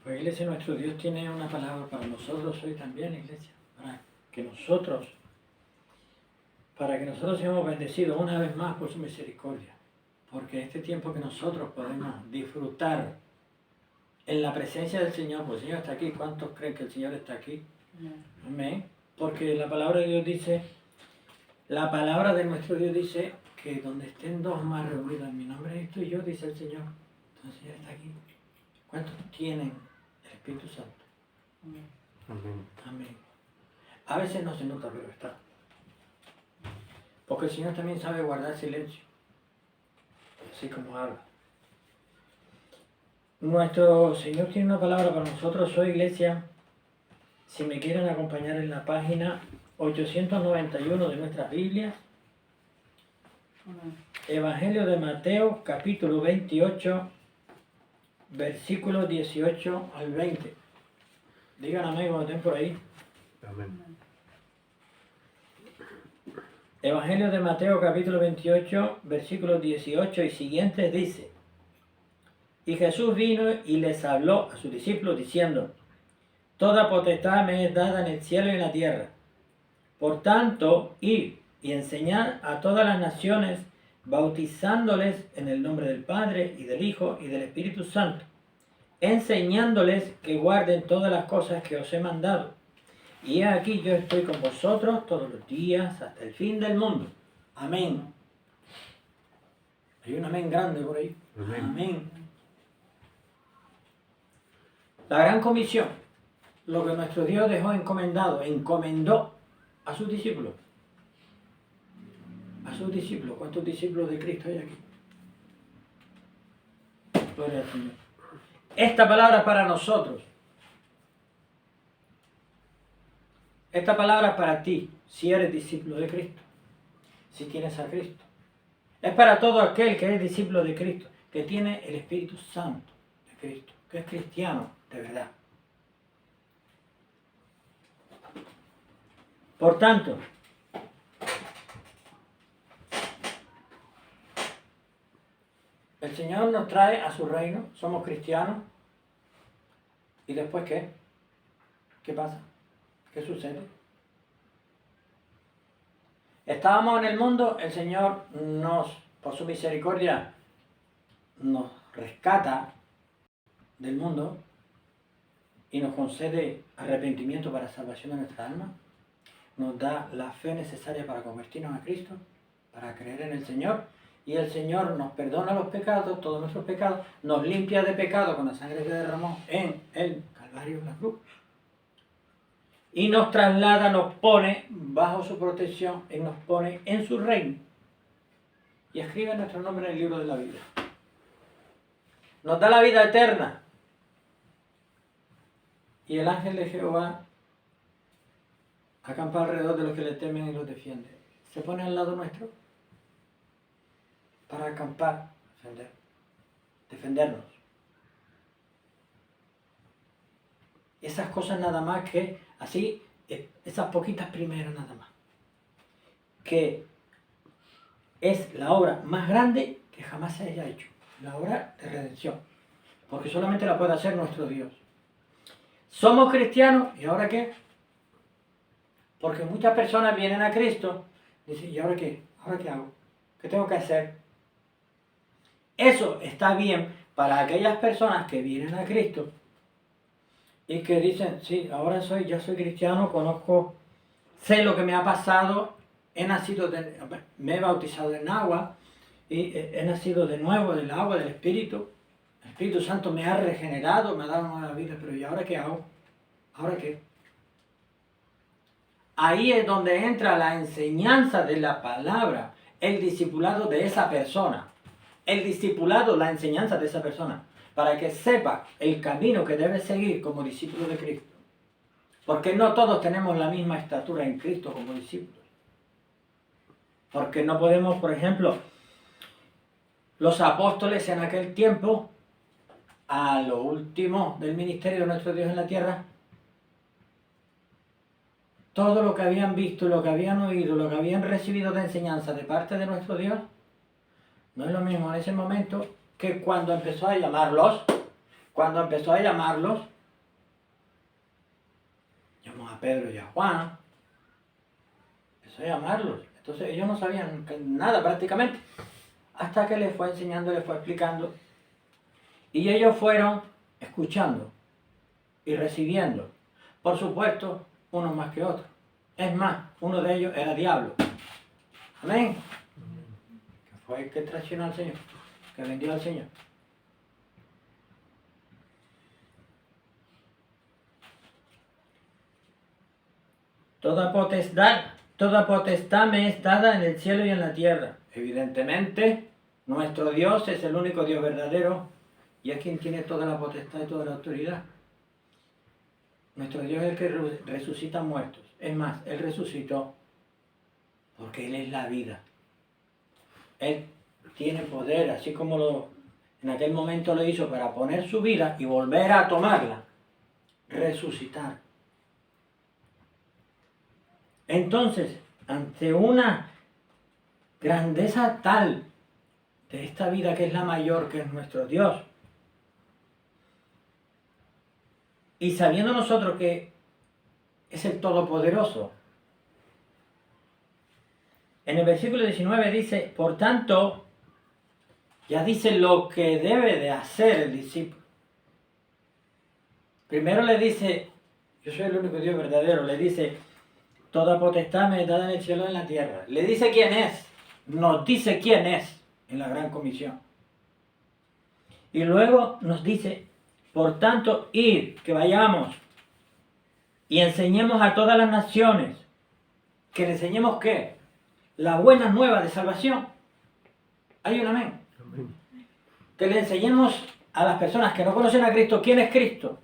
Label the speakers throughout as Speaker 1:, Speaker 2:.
Speaker 1: Pues iglesia, nuestro Dios tiene una palabra para nosotros hoy también, iglesia, para que nosotros seamos bendecidos una vez más por su misericordia. Porque este tiempo que nosotros podemos disfrutar en la presencia del Señor, pues el Señor está aquí. ¿Cuántos creen que el Señor está aquí? Amén. Porque la palabra de Dios dice, la palabra de nuestro Dios dice que donde estén dos más reunidos en mi nombre, esto y yo, dice el Señor. Entonces el Señor está aquí. ¿Cuántos tienen el Espíritu Santo?
Speaker 2: Amén.
Speaker 1: Amén. A veces no se nota, pero está. Porque el Señor también sabe guardar silencio, así como habla. Nuestro Señor tiene una palabra para nosotros hoy, iglesia. Si me quieren acompañar en la página 891 de nuestras Biblias, Evangelio de Mateo, capítulo 28, versículos 18 al 20. Digan amén cuando estén por ahí.
Speaker 2: Amén.
Speaker 1: Evangelio de Mateo, capítulo 28, versículos 18 y siguientes dice: Y Jesús vino y les habló a sus discípulos diciendo: Toda potestad me es dada en el cielo y en la tierra. Por tanto, id y enseñad a todas las naciones, bautizándoles en el nombre del Padre y del Hijo y del Espíritu Santo, enseñándoles que guarden todas las cosas que os he mandado. Y he aquí yo estoy con vosotros todos los días hasta el fin del mundo. Amén. Hay un amén grande por ahí.
Speaker 2: Amén.
Speaker 1: Amén. La gran comisión, lo que nuestro Dios dejó encomendó a sus discípulos. A sus discípulos. ¿Cuántos discípulos de Cristo hay aquí? Gloria al Señor. Esta palabra es para nosotros. Esta palabra es para ti, si eres discípulo de Cristo, si tienes a Cristo. Es para todo aquel que es discípulo de Cristo, que tiene el Espíritu Santo de Cristo, que es cristiano de verdad. Por tanto, el Señor nos trae a su reino, somos cristianos, ¿y después qué? ¿Qué pasa? ¿Qué sucede? Estábamos en el mundo, el Señor por su misericordia, nos rescata del mundo y nos concede arrepentimiento para salvación de nuestra alma. Nos da la fe necesaria para convertirnos a Cristo, para creer en el Señor. Y el Señor nos perdona los pecados, todos nuestros pecados, nos limpia de pecado con la sangre que derramó en el Calvario, en la cruz. Y nos traslada, nos pone bajo su protección y nos pone en su reino. Y escribe nuestro nombre en el libro de la vida. Nos da la vida eterna. Y el ángel de Jehová acampa alrededor de los que le temen y los defiende. Se pone al lado nuestro para acampar, defendernos. Esas cosas nada más que, así, esas poquitas primeras nada más. Que es la obra más grande que jamás se haya hecho. La obra de redención. Porque solamente la puede hacer nuestro Dios. Somos cristianos, ¿y ahora qué? Porque muchas personas vienen a Cristo y dicen, ¿y ahora qué? ¿Ahora qué hago? ¿Qué tengo que hacer? Eso está bien para aquellas personas que vienen a Cristo y que dicen, sí, ahora ya soy cristiano, conozco, sé lo que me ha pasado, me he bautizado en agua y he nacido de nuevo del agua, del Espíritu. El Espíritu Santo me ha regenerado, me ha dado nueva vida, pero ¿y ahora qué hago? ¿Ahora qué? Ahí es donde entra la enseñanza de la palabra, el discipulado de esa persona. El discipulado, la enseñanza de esa persona, para que sepa el camino que debe seguir como discípulo de Cristo. Porque no todos tenemos la misma estatura en Cristo como discípulos. Porque no podemos, por ejemplo, los apóstoles en aquel tiempo, a lo último del ministerio de nuestro Dios en la tierra, todo lo que habían visto, lo que habían oído, lo que habían recibido de enseñanza de parte de nuestro Dios, no es lo mismo en ese momento que cuando empezó a llamarlos, a Pedro y a Juan, empezó a llamarlos. Entonces ellos no sabían nada prácticamente, hasta que les fue enseñando, les fue explicando. Y ellos fueron escuchando y recibiendo. Por supuesto, unos más que otros. Es más, uno de ellos era diablo. Amén. Que fue el que traicionó al Señor, que vendió al Señor. Toda potestad me es dada en el cielo y en la tierra. Evidentemente, nuestro Dios es el único Dios verdadero y es quien tiene toda la potestad y toda la autoridad. Nuestro Dios es el que resucita muertos. Es más, Él resucitó porque Él es la vida. Él tiene poder, así como en aquel momento lo hizo para poner su vida y volver a tomarla, resucitar. Entonces, ante una grandeza tal de esta vida que es la mayor, que es nuestro Dios, y sabiendo nosotros que es el Todopoderoso, en el versículo 19 dice, por tanto, ya dice lo que debe de hacer el discípulo. Primero le dice, yo soy el único Dios verdadero, le dice, toda potestad me es dada en el cielo y en la tierra. Le dice quién es, nos dice quién es en la gran comisión. Y luego nos dice, por tanto, id, que vayamos y enseñemos a todas las naciones. ¿Que le enseñemos qué? La buena nueva de salvación. ¿Hay un amén?
Speaker 2: Amén.
Speaker 1: Que le enseñemos a las personas que no conocen a Cristo quién es Cristo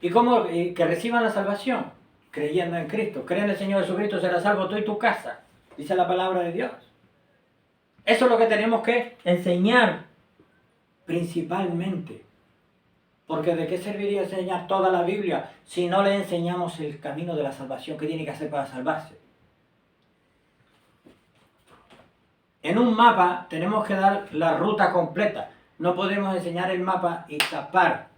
Speaker 1: y cómo que reciban la salvación creyendo en Cristo. Cree en el Señor Jesucristo, serás salvo tú y tu casa, dice la palabra de Dios. Eso es lo que tenemos que enseñar principalmente. Porque ¿de qué serviría enseñar toda la Biblia si no le enseñamos el camino de la salvación que tiene que hacer para salvarse? En un mapa tenemos que dar la ruta completa. No podemos enseñar el mapa y tapar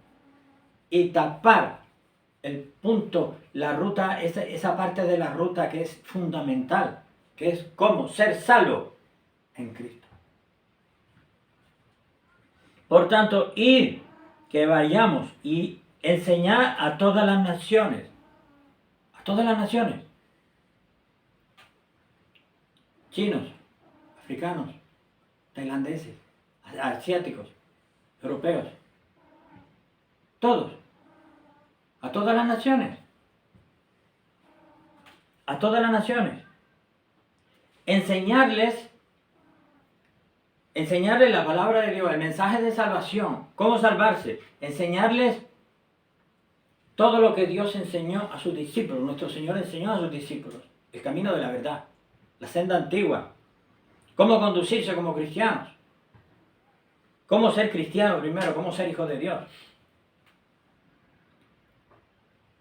Speaker 1: el punto, la ruta, esa parte de la ruta que es fundamental, que es cómo ser salvo en Cristo. Por tanto, ir, que vayamos y enseñar a todas las naciones, chinos, africanos, tailandeses, asiáticos, europeos, todos, a todas las naciones, enseñarles la palabra de Dios, el mensaje de salvación, cómo salvarse, enseñarles todo lo que Dios enseñó a sus discípulos, nuestro Señor enseñó a sus discípulos, el camino de la verdad, la senda antigua, cómo conducirse como cristianos, cómo ser cristiano primero, cómo ser hijo de Dios.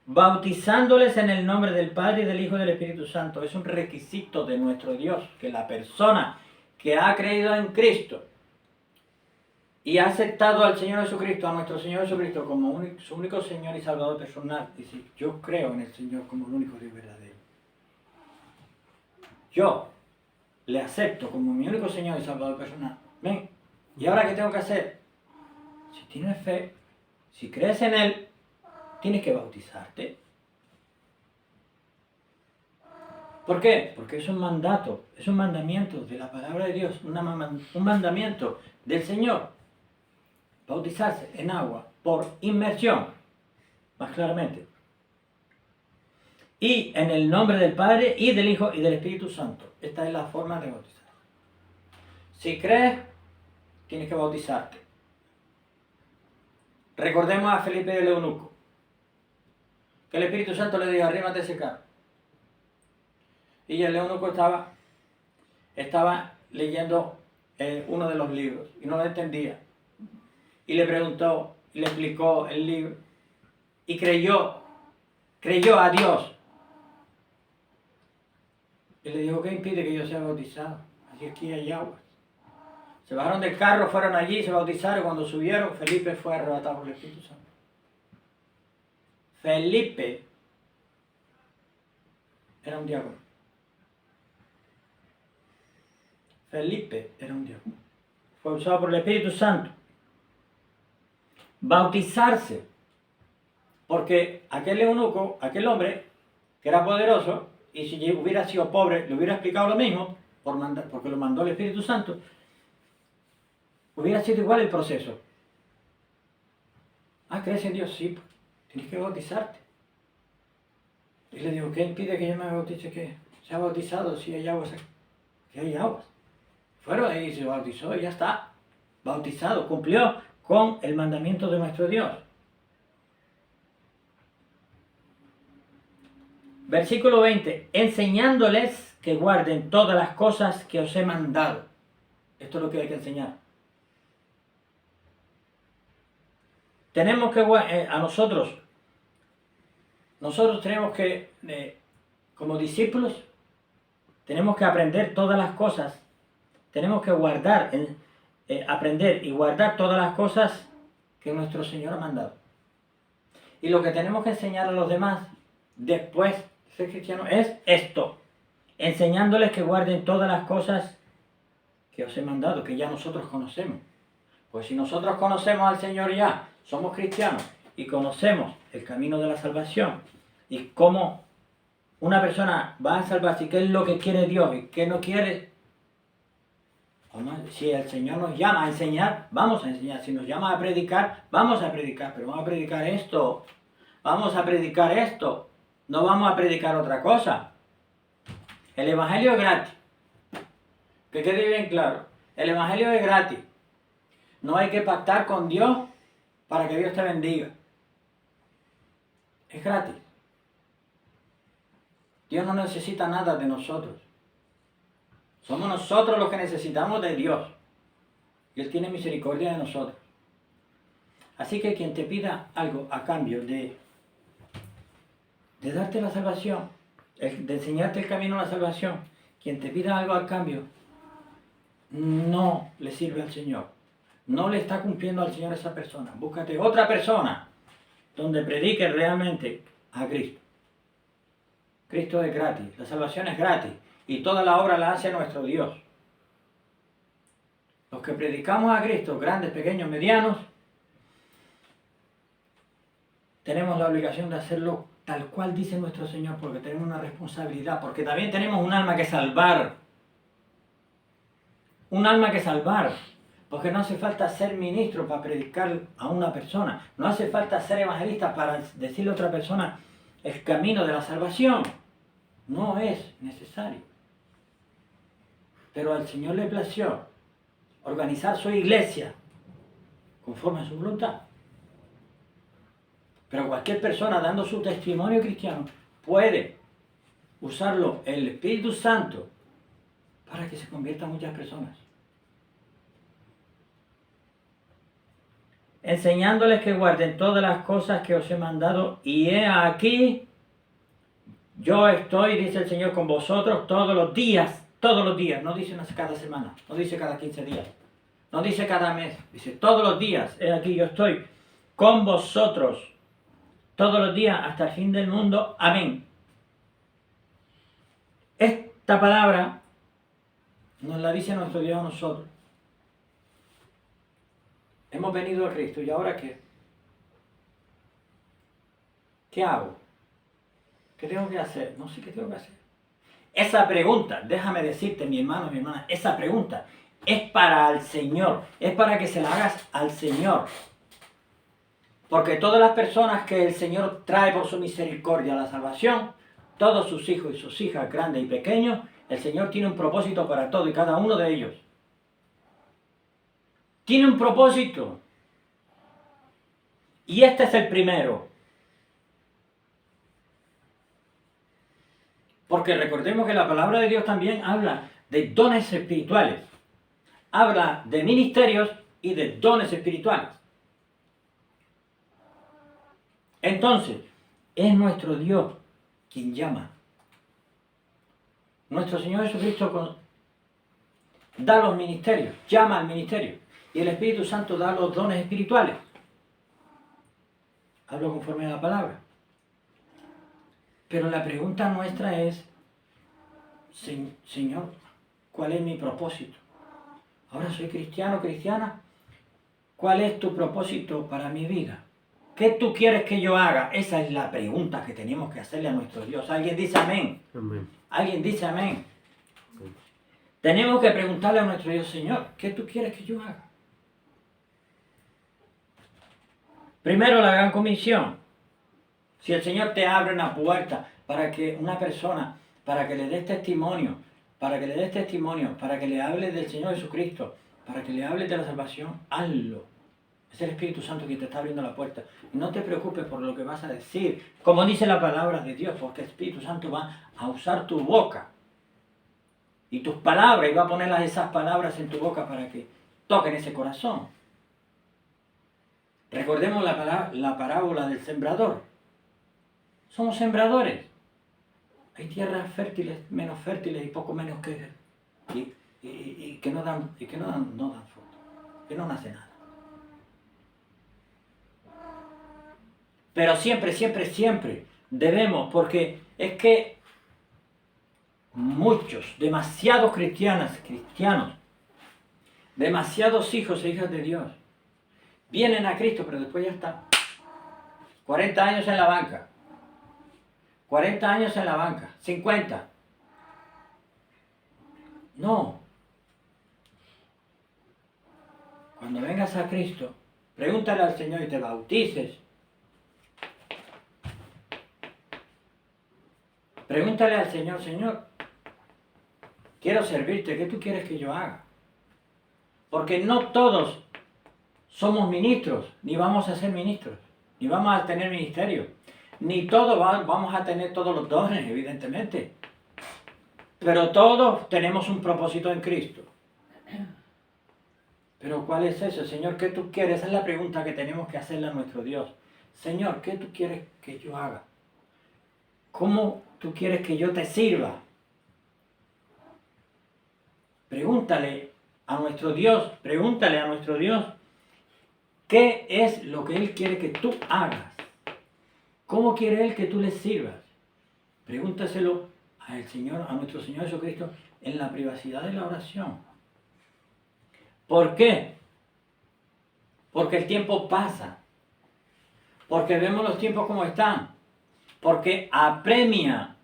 Speaker 1: Bautizándoles en el nombre del Padre y del Hijo y del Espíritu Santo. Es un requisito de nuestro Dios, que la persona que ha creído en Cristo y ha aceptado al Señor Jesucristo, a nuestro Señor Jesucristo como su único Señor y Salvador personal, dice, yo creo en el Señor como el único Dios verdadero. Yo le acepto como mi único Señor y Salvador personal. ¿Ven? ¿Y ahora qué tengo que hacer? Si tienes fe, si crees en Él, tienes que bautizarte. ¿Por qué? Porque es un mandato, es un mandamiento de la palabra de Dios, un mandamiento del Señor. Bautizarse en agua por inmersión, más claramente. Y en el nombre del Padre y del Hijo y del Espíritu Santo. Esta es la forma de bautizar. Si crees, tienes que bautizarte. Recordemos a Felipe el eunuco, que el Espíritu Santo le dijo, arrímate ese carro. Y el eunuco estaba leyendo uno de los libros y no lo entendía. Y le preguntó, y le explicó el libro. Y creyó a Dios. Y le dijo, ¿qué impide que yo sea bautizado? Así aquí hay agua. Se bajaron del carro, fueron allí, se bautizaron. Cuando subieron, Felipe fue arrebatado por el Espíritu Santo. Felipe era un diácono. Felipe era un diácono. Fue usado por el Espíritu Santo. Bautizarse. Porque aquel eunuco, aquel hombre, que era poderoso, y si hubiera sido pobre, le hubiera explicado lo mismo, porque lo mandó el Espíritu Santo, hubiera sido igual el proceso. ¿Crees en Dios? Sí, tienes que bautizarte. Y le digo, ¿qué impide que yo me bautice? Que sea bautizado si hay aguas aquí. Que hay aguas. Fueron ahí, se bautizó y ya está. Bautizado, cumplió con el mandamiento de nuestro Dios. Versículo 20. Enseñándoles que guarden todas las cosas que os he mandado. Esto es lo que hay que enseñar. Tenemos que, a nosotros tenemos que, como discípulos, tenemos que aprender todas las cosas. Tenemos que guardar, aprender y guardar todas las cosas que nuestro Señor ha mandado. Y lo que tenemos que enseñar a los demás, después de ser cristiano, es esto. Enseñándoles que guarden todas las cosas que os he mandado, que ya nosotros conocemos. Pues si nosotros conocemos al Señor ya, somos cristianos y conocemos el camino de la salvación y cómo una persona va a salvarse y qué es lo que quiere Dios y qué no quiere. Si el Señor nos llama a enseñar, vamos a enseñar. Si nos llama a predicar, vamos a predicar. Pero vamos a predicar esto. Vamos a predicar esto. No vamos a predicar otra cosa. El Evangelio es gratis. Que quede bien claro. El Evangelio es gratis. No hay que pactar con Dios para que Dios te bendiga. Es gratis. Dios no necesita nada de nosotros. Somos nosotros los que necesitamos de Dios. Y Él tiene misericordia de nosotros. Así que quien te pida algo a cambio de darte la salvación, de enseñarte el camino a la salvación, quien te pida algo a cambio, no le sirve al Señor. No le está cumpliendo al Señor esa persona. Búscate otra persona donde predique realmente a Cristo. Cristo es gratis, la salvación es gratis y toda la obra la hace nuestro Dios. Los que predicamos a Cristo, grandes, pequeños, medianos, tenemos la obligación de hacerlo tal cual dice nuestro Señor, porque tenemos una responsabilidad, porque también tenemos un alma que salvar. Un alma que salvar. Porque no hace falta ser ministro para predicar a una persona. No hace falta ser evangelista para decirle a otra persona el camino de la salvación. No es necesario. Pero al Señor le plació organizar su iglesia conforme a su voluntad. Pero cualquier persona dando su testimonio cristiano puede usarlo el Espíritu Santo para que se conviertan muchas personas. Enseñándoles que guarden todas las cosas que os he mandado, y he aquí, yo estoy, dice el Señor, con vosotros todos los días, no dice cada semana, no dice cada 15 días, no dice cada mes, dice todos los días, he aquí yo estoy con vosotros todos los días hasta el fin del mundo, amén. Esta palabra nos la dice nuestro Dios a nosotros. Hemos venido a Cristo, ¿y ahora qué? ¿Qué hago? ¿Qué tengo que hacer? No sé qué tengo que hacer. Esa pregunta, déjame decirte, mi hermano, mi hermana, esa pregunta es para el Señor, es para que se la hagas al Señor. Porque todas las personas que el Señor trae por su misericordia a la salvación, todos sus hijos y sus hijas, grandes y pequeños, el Señor tiene un propósito para todo y cada uno de ellos. Tiene un propósito. Y este es el primero. Porque recordemos que la palabra de Dios también habla de dones espirituales. Habla de ministerios y de dones espirituales. Entonces, es nuestro Dios quien llama. Nuestro Señor Jesucristo da los ministerios, llama al ministerio. Y el Espíritu Santo da los dones espirituales. Hablo conforme a la palabra. Pero la pregunta nuestra es, Señor, ¿cuál es mi propósito? Ahora soy cristiano, cristiana. ¿Cuál es tu propósito para mi vida? ¿Qué tú quieres que yo haga? Esa es la pregunta que tenemos que hacerle a nuestro Dios. ¿Alguien dice amén?
Speaker 2: Amén.
Speaker 1: ¿Alguien dice amén?
Speaker 2: Amén.
Speaker 1: Tenemos que preguntarle a nuestro Dios, Señor, ¿qué tú quieres que yo haga? Primero, la gran comisión. Si el Señor te abre una puerta para que una persona, para que le des testimonio, para que le hables del Señor Jesucristo, para que le hables de la salvación, hazlo. Es el Espíritu Santo que te está abriendo la puerta. No te preocupes por lo que vas a decir, como dice la palabra de Dios, porque el Espíritu Santo va a usar tu boca y tus palabras, y va a poner esas palabras en tu boca para que toquen ese corazón. Recordemos la parábola del sembrador. Somos sembradores. Hay tierras fértiles, menos fértiles y poco menos que no dan fruto, que no nace nada. Pero siempre, siempre, siempre debemos, porque es que muchos, demasiados cristianos, demasiados hijos e hijas de Dios, vienen a Cristo, pero después ya está 40 años en la banca, 40 años en la banca, 50. No. Cuando vengas a Cristo, pregúntale al Señor y te bautices. Pregúntale al Señor, Señor, quiero servirte, ¿qué tú quieres que yo haga? Porque no todos somos ministros, ni vamos a ser ministros, ni vamos a tener ministerio, ni todos vamos a tener todos los dones, evidentemente. Pero todos tenemos un propósito en Cristo. Pero ¿cuál es ese? Señor, ¿qué tú quieres? Esa es la pregunta que tenemos que hacerle a nuestro Dios. Señor, ¿qué tú quieres que yo haga? ¿Cómo tú quieres que yo te sirva? Pregúntale a nuestro Dios, ¿qué es lo que Él quiere que tú hagas? ¿Cómo quiere Él que tú le sirvas? Pregúntaselo al Señor, a nuestro Señor Jesucristo, en la privacidad de la oración. ¿Por qué? Porque el tiempo pasa. Porque vemos los tiempos como están. Porque apremia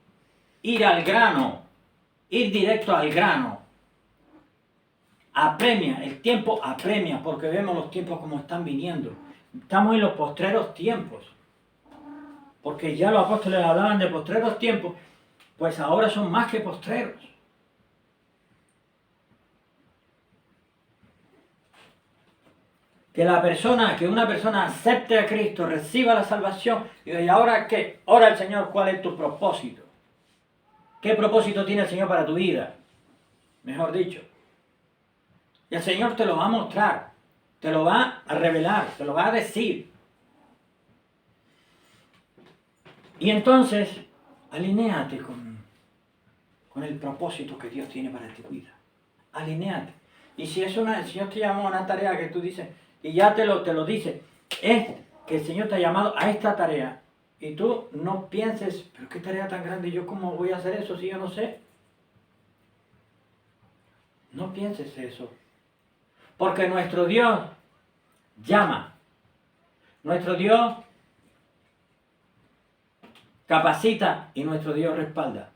Speaker 1: ir al grano, ir directo al grano. Apremia, el tiempo apremia porque vemos los tiempos como están viniendo. Estamos en los postreros tiempos. Porque ya los apóstoles hablaban de postreros tiempos, pues ahora son más que postreros. Que una persona acepte a Cristo, reciba la salvación, y ahora ¿qué? Ora al Señor, ¿cuál es tu propósito? ¿Qué propósito tiene el Señor para tu vida? Mejor dicho. Y el Señor te lo va a mostrar, te lo va a revelar, te lo va a decir. Y entonces, alinéate con el propósito que Dios tiene para tu vida. Alinéate. Y si el Señor te llama a una tarea que tú dices, y ya te lo dice, es que el Señor te ha llamado a esta tarea. Y tú no pienses, pero qué tarea tan grande, ¿yo cómo voy a hacer eso si yo no sé? No pienses eso. Porque nuestro Dios llama. Nuestro Dios capacita y nuestro Dios respalda.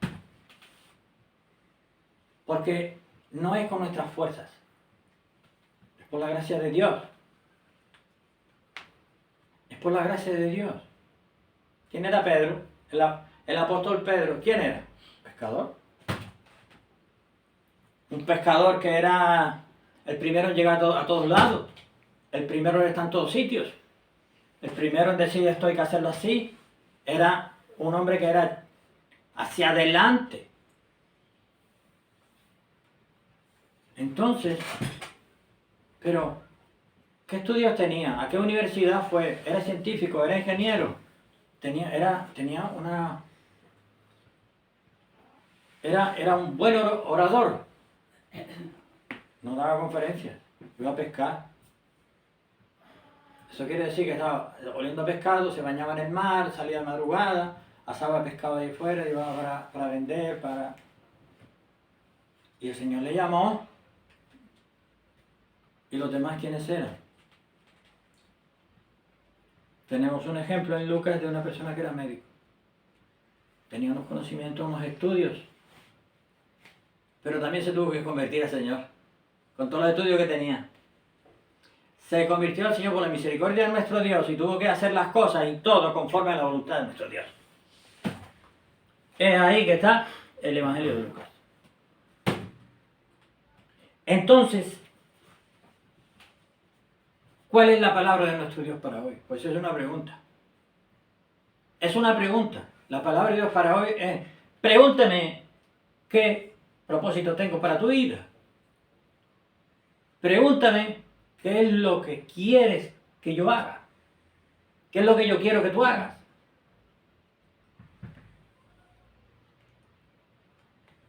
Speaker 1: Porque no es con nuestras fuerzas. Es por la gracia de Dios. Es por la gracia de Dios. ¿Quién era Pedro? El apóstol Pedro. ¿Quién era? Pescador. Un pescador que era el primero en llegar a todos lados. El primero en estar en todos sitios. El primero en decir esto hay que hacerlo así. Era un hombre que era hacia adelante. Entonces, pero, ¿qué estudios tenía? ¿A qué universidad fue? ¿Era científico? ¿Era ingeniero? Era un buen orador. No daba conferencias, iba a pescar. Eso quiere decir que estaba oliendo pescado, se bañaba en el mar, salía de madrugada, asaba pescado ahí fuera, iba para vender, Y el Señor le llamó. ¿Y los demás quiénes eran? Tenemos un ejemplo en Lucas de una persona que era médico. Tenía unos conocimientos, unos estudios. Pero también se tuvo que convertir al Señor. Con todos los estudios que tenía. Se convirtió al Señor por la misericordia de nuestro Dios y tuvo que hacer las cosas y todo conforme a la voluntad de nuestro Dios. Es ahí que está el Evangelio de Lucas. Entonces, ¿cuál es la palabra de nuestro Dios para hoy? Pues es una pregunta. Es una pregunta. La palabra de Dios para hoy es: pregúntame qué propósito tengo para tu vida. Pregúntame qué es lo que quieres que yo haga. ¿Qué es lo que yo quiero que tú hagas?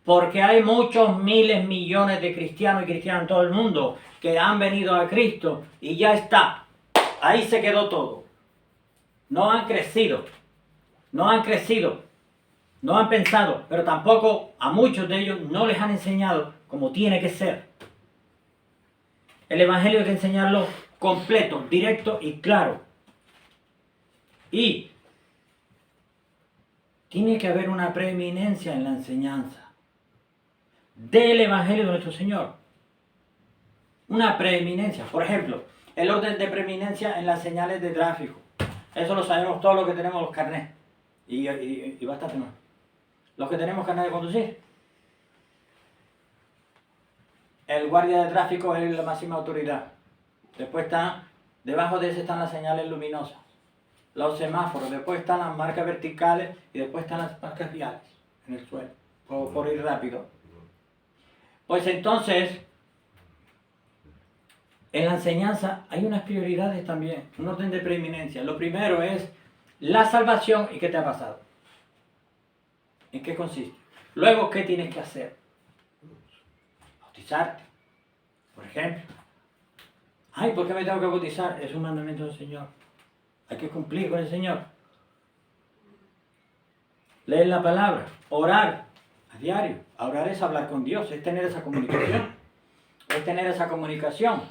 Speaker 1: Porque hay muchos miles, millones de cristianos y cristianas en todo el mundo que han venido a Cristo y ya está. Ahí se quedó todo. No han crecido. No han crecido. No han pensado. Pero tampoco a muchos de ellos no les han enseñado como tiene que ser. El Evangelio hay que enseñarlo completo, directo y claro. Y tiene que haber una preeminencia en la enseñanza del Evangelio de nuestro Señor. Una preeminencia. Por ejemplo, el orden de preeminencia en las señales de tráfico. Eso lo sabemos todos los que tenemos los carnets. Y bastante más. Los que tenemos carnet de conducir. El guardia de tráfico es la máxima autoridad. Después está, debajo de ese están las señales luminosas. Los semáforos. Después están las marcas verticales y después están las marcas viales en el suelo. Por ir rápido. Pues entonces, en la enseñanza hay unas prioridades también, un orden de preeminencia. Lo primero es la salvación y qué te ha pasado. ¿En qué consiste? Luego, ¿qué tienes que hacer? Bautizarte, por ejemplo. Ay, ¿por qué me tengo que bautizar? Es un mandamiento del Señor. Hay que cumplir con el Señor. Leer la palabra, orar a diario. Orar es hablar con Dios, es tener esa comunicación. Es tener esa comunicación.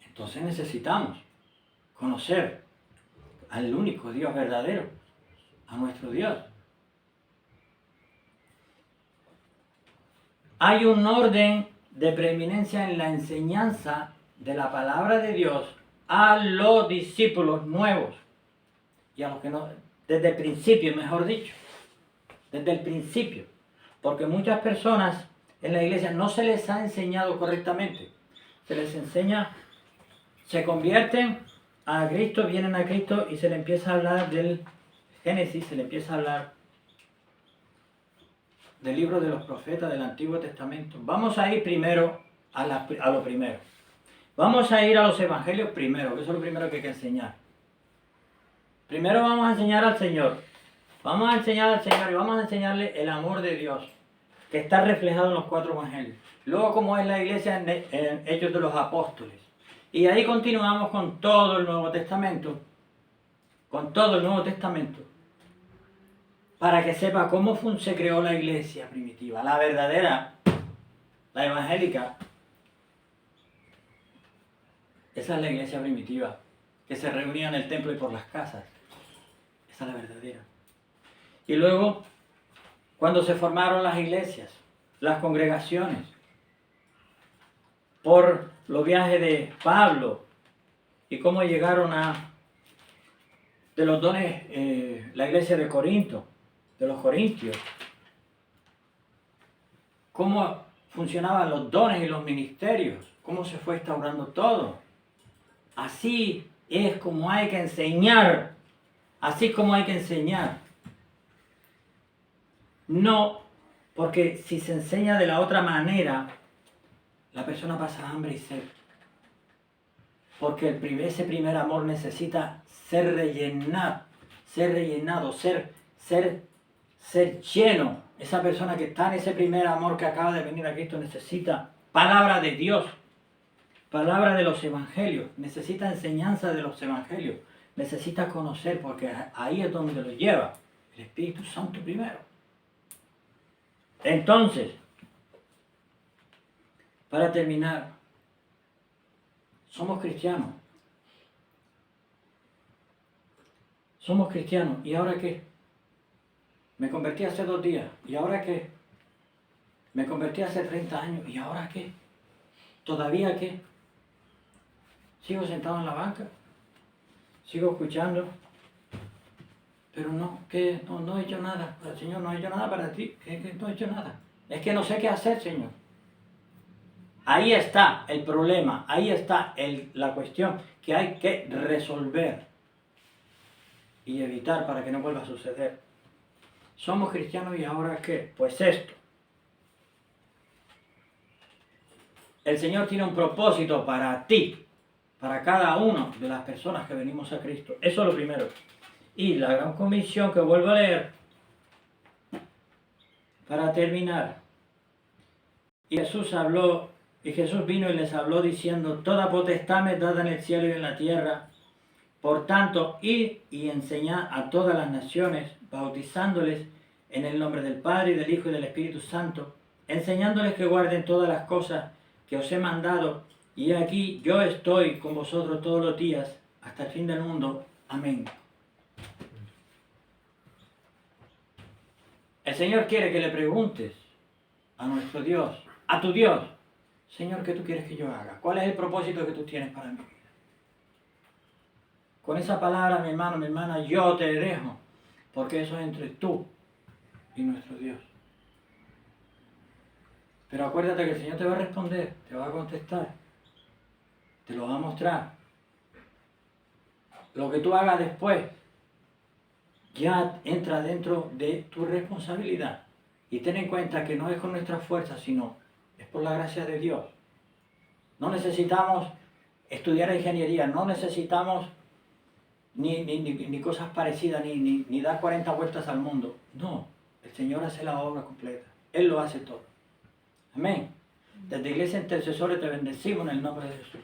Speaker 1: Entonces necesitamos conocer al único Dios verdadero, a nuestro Dios. Hay un orden de preeminencia en la enseñanza de la palabra de Dios a los discípulos nuevos y a los que no, desde el principio, mejor dicho, desde el principio, porque muchas personas en la iglesia no se les ha enseñado correctamente, se les enseña, se convierten a Cristo, vienen a Cristo y se les empieza a hablar del Génesis, se les empieza a hablar del libro de los profetas del Antiguo Testamento. Vamos a ir primero a lo primero. Vamos a ir a los evangelios primero, que eso es lo primero que hay que enseñar. Primero vamos a enseñar al Señor. Vamos a enseñar al Señor y vamos a enseñarle el amor de Dios, que está reflejado en los 4 evangelios. Luego, cómo es la iglesia en Hechos de los Apóstoles. Y ahí continuamos con todo el Nuevo Testamento. Con todo el Nuevo Testamento. Para que sepa cómo se creó la iglesia primitiva, la verdadera, la evangélica. Esa es la iglesia primitiva, que se reunía en el templo y por las casas. Esa es la verdadera. Y luego, cuando se formaron las iglesias, las congregaciones, por los viajes de Pablo y cómo llegaron de los dones, la iglesia de Corinto, de los corintios, cómo funcionaban los dones y los ministerios, cómo se fue instaurando todo. Así es como hay que enseñar, así como hay que enseñar. No, porque si se enseña de la otra manera, la persona pasa hambre y sed. Porque ese primer amor necesita ser rellenado, ser lleno. Esa persona que está en ese primer amor que acaba de venir a Cristo necesita palabra de Dios, palabra de los evangelios, necesita enseñanza de los evangelios, necesita conocer, porque ahí es donde lo lleva el Espíritu Santo primero. Entonces, Para terminar, somos cristianos. Somos cristianos. ¿Y ahora qué? Me convertí hace 2 días. ¿Y ahora qué? Me convertí hace 30 años. ¿Y ahora qué? ¿Todavía qué? Sigo sentado en la banca. Sigo escuchando. Pero no, ¿qué? No he hecho nada. El Señor no ha hecho nada para ti. Es que no he hecho nada. Es que no sé qué hacer, Señor. Ahí está el problema. Ahí está la cuestión que hay que resolver y evitar para que no vuelva a suceder. Somos cristianos y ahora qué? Pues esto. El Señor tiene un propósito para ti, para cada una de las personas que venimos a Cristo. Eso es lo primero. Y la gran comisión que vuelvo a leer, para terminar. Y Jesús vino y les habló diciendo, toda potestad me es dada en el cielo y en la tierra. Por tanto, id y enseñad a todas las naciones, bautizándoles en el nombre del Padre, y del Hijo y del Espíritu Santo, enseñándoles que guarden todas las cosas que os he mandado, y aquí yo estoy con vosotros todos los días, hasta el fin del mundo. Amén. El Señor quiere que le preguntes a nuestro Dios, a tu Dios, Señor, ¿qué tú quieres que yo haga? ¿Cuál es el propósito que tú tienes para mí? Con esa palabra, mi hermano, mi hermana, yo te dejo, porque eso es entre tú y nuestro Dios. Pero acuérdate que el Señor te va a responder, te va a contestar, te lo va a mostrar. Lo que tú hagas después ya entra dentro de tu responsabilidad. Y ten en cuenta que no es con nuestra fuerza, sino es por la gracia de Dios. No necesitamos estudiar ingeniería, no necesitamos ni cosas parecidas, ni dar 40 vueltas al mundo. No, el Señor hace la obra completa. Él lo hace todo. Amén. Desde Iglesia Intercesores te bendecimos en el nombre de Jesús.